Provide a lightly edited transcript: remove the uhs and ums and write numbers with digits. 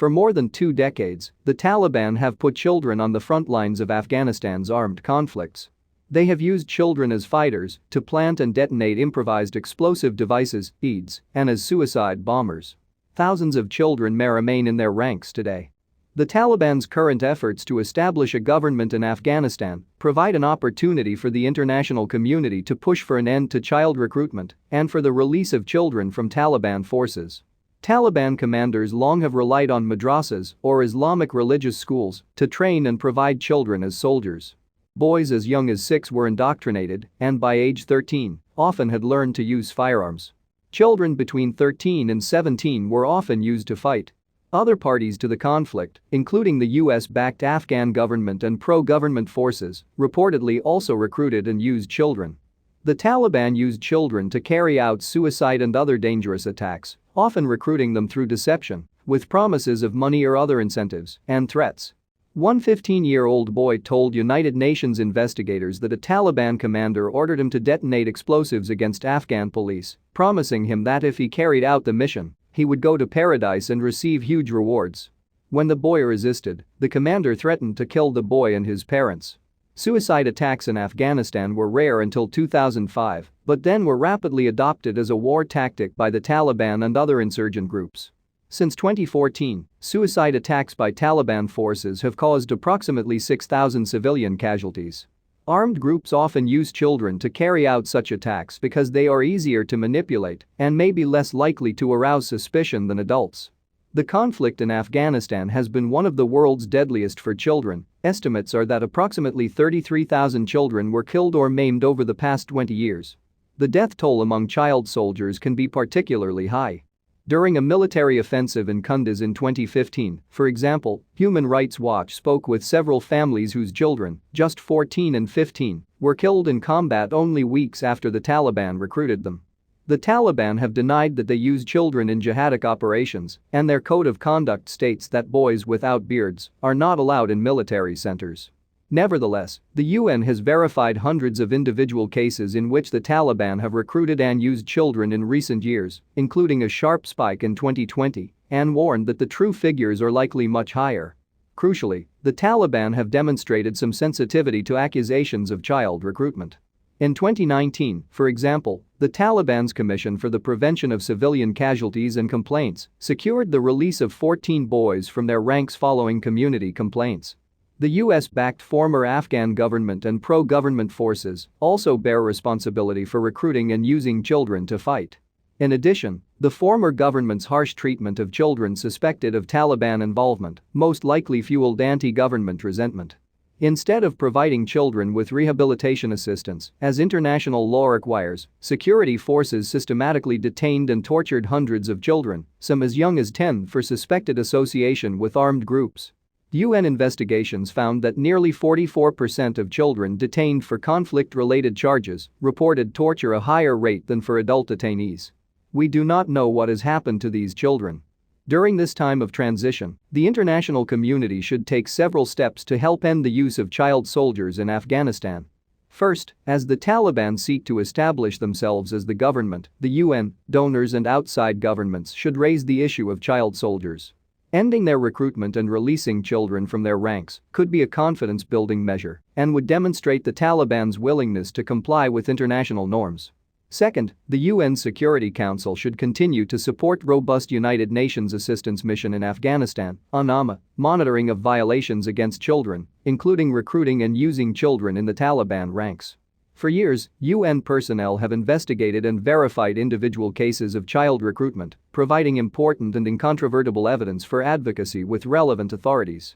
For more than 2 decades, the Taliban have put children on the front lines of Afghanistan's armed conflicts. They have used children as fighters to plant and detonate improvised explosive devices, IEDs, and as suicide bombers. Thousands of children may remain in their ranks today. The Taliban's current efforts to establish a government in Afghanistan provide an opportunity for the international community to push for an end to child recruitment and for the release of children from Taliban forces. Taliban commanders long have relied on madrasas or Islamic religious schools to train and provide children as soldiers. Boys as young as 6 were indoctrinated and by age 13 often had learned to use firearms. Children between 13 and 17 were often used to fight. Other parties to the conflict, including the US-backed Afghan government and pro-government forces, reportedly also recruited and used children. The Taliban used children to carry out suicide and other dangerous attacks, often recruiting them through deception, with promises of money or other incentives, and threats. One 15-year-old boy told United Nations investigators that a Taliban commander ordered him to detonate explosives against Afghan police, promising him that if he carried out the mission, he would go to paradise and receive huge rewards. When the boy resisted, the commander threatened to kill the boy and his parents. Suicide attacks in Afghanistan were rare until 2005, but then were rapidly adopted as a war tactic by the Taliban and other insurgent groups. Since 2014, suicide attacks by Taliban forces have caused approximately 6,000 civilian casualties. Armed groups often use children to carry out such attacks because they are easier to manipulate and may be less likely to arouse suspicion than adults. The conflict in Afghanistan has been one of the world's deadliest for children. Estimates are that approximately 33,000 children were killed or maimed over the past 20 years. The death toll among child soldiers can be particularly high. During a military offensive in Kunduz in 2015, for example, Human Rights Watch spoke with several families whose children, just 14 and 15, were killed in combat only weeks after the Taliban recruited them. The Taliban have denied that they use children in jihadic operations, and their code of conduct states that boys without beards are not allowed in military centers. Nevertheless, the UN has verified hundreds of individual cases in which the Taliban have recruited and used children in recent years, including a sharp spike in 2020, and warned that the true figures are likely much higher. Crucially, the Taliban have demonstrated some sensitivity to accusations of child recruitment. In 2019, for example, the Taliban's Commission for the Prevention of Civilian Casualties and Complaints secured the release of 14 boys from their ranks following community complaints. The US-backed former Afghan government and pro-government forces also bear responsibility for recruiting and using children to fight. In addition, the former government's harsh treatment of children suspected of Taliban involvement most likely fueled anti-government resentment. Instead of providing children with rehabilitation assistance, as international law requires, security forces systematically detained and tortured hundreds of children, some as young as 10, for suspected association with armed groups. UN investigations found that nearly 44% of children detained for conflict-related charges reported torture a higher rate than for adult detainees. We do not know what has happened to these children. During this time of transition, the international community should take several steps to help end the use of child soldiers in Afghanistan. First, as the Taliban seek to establish themselves as the government, the UN, donors and outside governments should raise the issue of child soldiers. Ending their recruitment and releasing children from their ranks could be a confidence-building measure and would demonstrate the Taliban's willingness to comply with international norms. Second, the UN Security Council should continue to support robust United Nations assistance mission in Afghanistan, UNAMA, monitoring of violations against children, including recruiting and using children in the Taliban ranks. For years, UN personnel have investigated and verified individual cases of child recruitment, providing important and incontrovertible evidence for advocacy with relevant authorities.